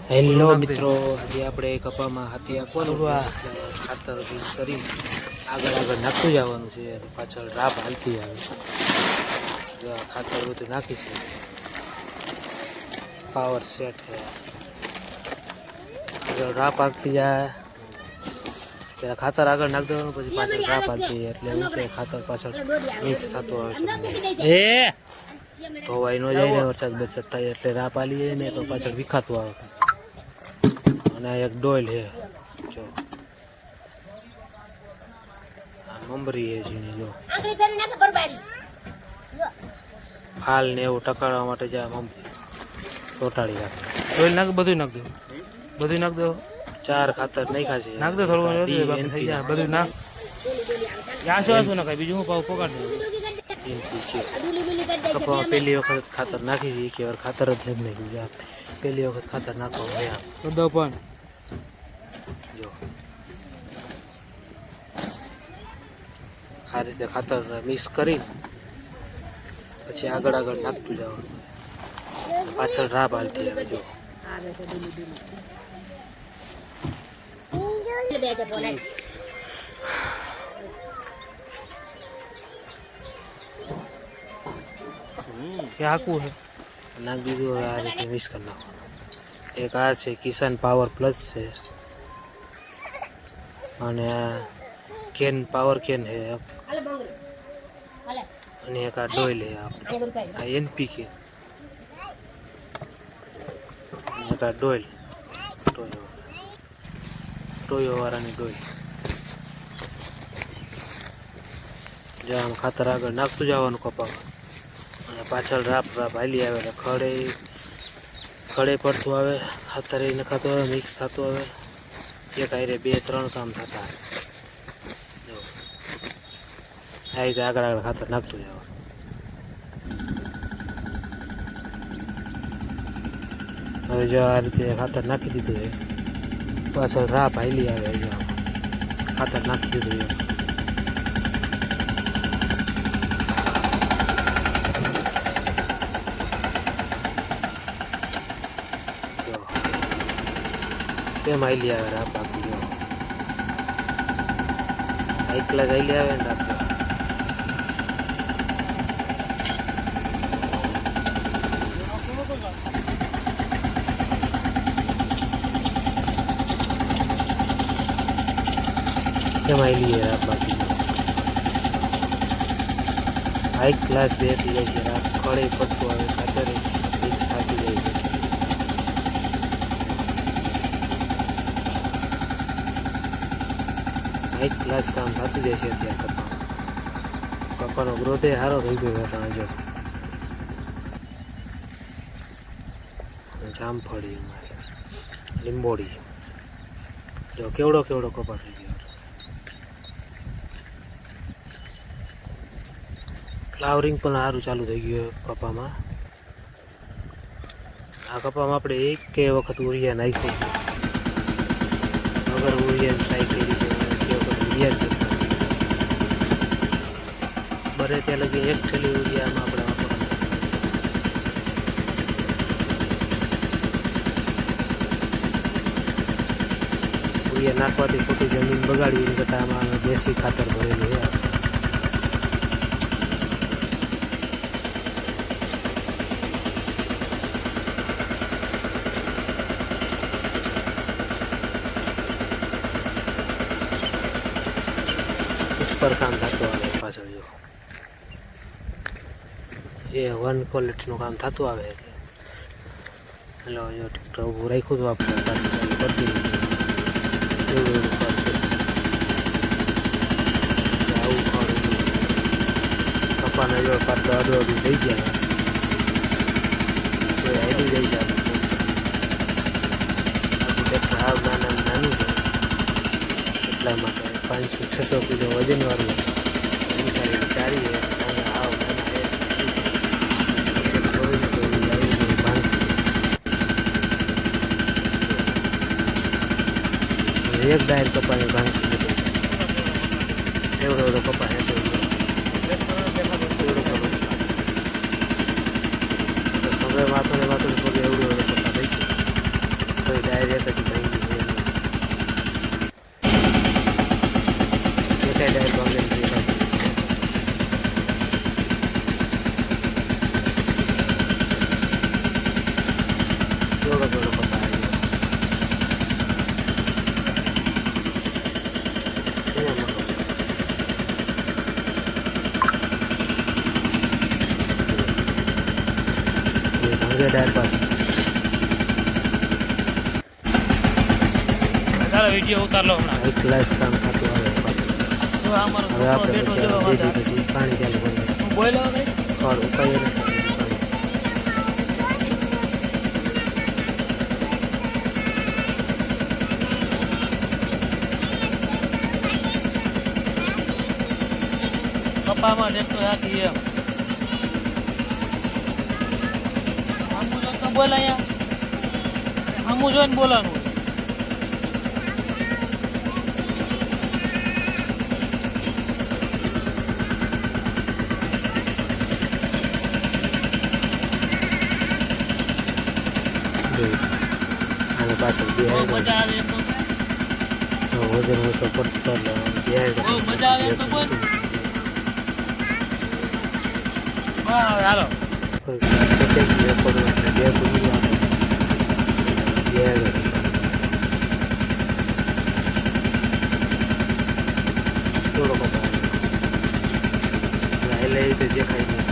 Hello મિત્રો, આજે આપણે કપામાં હાથી આપવાનું ખાતર મિક્સ કરી આગળ આગળ નાખતું જવાનું છે. પાછળ રાપ હાલતી આવે. જો આ ખાતર બધું નાખી છે. પાવર સેટ છે. આગળ રાપ હાલતી જાય ત્યારે ખાતર આગળ નાખી દેવાનું, પછી પાછળ રાપ હાલતી જાય એટલે એવું છે. ખાતર પાછળ મિક્સ થતું આવે છે. ધોવાઈ ન જાય ને વરસાદ બરસાદ થાય એટલે રાપ હાલી જાય ને તો પાછળ વિખાતું આવે. અને એક ડોલ છે, જો આ મમરી છે જીની, જો ફાલ ને એવું ટકાડવા માટે જે મમરી ચોટાડી રાખે. ડોલ નાખ, બધું નાખ દો, બધું નાખ દો. 4 ખાતર નાખ્યા છે, નાખ દો થોડું થઈ જાય. બધું નાખ, આસો આસો નાખાય, બીજું હું પાવ પગાડ દઉં. કપામાં પહેલી વખત ખાતર નાખી છે, એક વાર ખાતર જ નથી નાખ્યું. પહેલી વખત ખાતર નાખવાનું દો પણ જો આ રીતે ખાતર મિક્સ કરી પછી આગળ આગળ નાખતું જવાનું. પાછળ રાબ હાલતી આવે. જો આખું છે નાખી દીધું. હવે આ રીતે મિક્સ કરી નાખવાનું. એક આ છે કિસાન પાવર પ્લસ છે, અને આ કેન પાવર કેન છે, અને એક આ ડોઇલ છે, આ એનપીકે, એક આ ડોઇલ ટોયો વાળાની ડોઇલ. જો આમ ખાતર આગળ નાખતું જવાનું કપામાં, અને પાછળ રાપ રાપ હાલી આવે એટલે ખડે પડતું આવે. ખાતર એ નખાતું આવે, મિક્સ થતું આવે. એક આયરે 2-3 કામ થતા. જો આ રીતે આગળ આગળ ખાતર નાખતું જવાનું. હવે જો આ રીતે ખાતર નાખી દીધું છે, પાછળ રાપ હાલી આવે. જો ખાતર નાખી દીધું છે. કેમ આઈલી આવે રાપ આખી. જો એકલા જ આઈલી આવે ને રાપ. કેમ આઈલી રાપ આખી. હાઈ ક્લાસ બેઠી જાય છે રાપ. ખડે પડતું આવે, ખાતર મિક્સ થતી જાય છે. એક ક્લાસ કામ થતું જાય છે અત્યારે. કપાનો ગ્રોથ એ સારો થઈ ગયો છે. જો જામફળી, લીંબોડી, જો કેવડો કેવડો કપા થઈ ગયો. ફ્લાવરિંગ પણ સારું ચાલુ થઈ ગયું કપામાં. આ કપામાં આપણે એક વખત ઉરિયા નાખ્યું. અગર ઉરિયા ટ્રાય કરી બરે ત્યાં લગી એક થેલી ઉરિયામાં આપણે ઉરિયા નાખવાથી ખોટી જમીન બગાડી એની કરતાં આમાં દેશી ખાતર ભરેલું છે. પર કામ થતું આવે પાછળ. જો એ 1 ક્વોલિટીનું કામ થતું આવે. એટલે જો ટ્રેક્ટર ઊભું રાખ્યું હતું આપણે કરતી એવું આવું ખરું કપાના જો પાત્ર અડધું થઈ ગયા તો હેડી જાય છે. આખું ટ્રેક્ટર હાવ નાનું છે, એટલા માટે 500-600 કિલો વજન વાળું ચારી એક ડાયર કપાની ભાંગી એવડો કપા હવે માથો ને માથો પગે એવડો કપા થઈ ગયો. એક જ ભાઈ ડાયર ભાગે થોડો થોડો પપ્પા ભાગે ડાયર પાસે વિડીયો ઉતાર લો હમણાં એક ક્લાસ કામ થતું આવે પાછું હવે અમારો હવે આપણે બેટો પછી જેવા વાંધા પછી પાણી ચાલુ કરીએ હું બોલ્યો ભાઈ ખડ ઉપાય નથી કપામાં દેખતો રાખી એમ આમું જો તો બોલ અહીંયા આમું જોઈને બોલવાનું આને પાછળ બહુ બિહાર મજા આવે એમ તો વજન ઓછો પડતો બિહાર બહુ મજા આવે એમ તો બોલ વાહ હાલો થોડો કપા એટલે એ રીતે દેખાય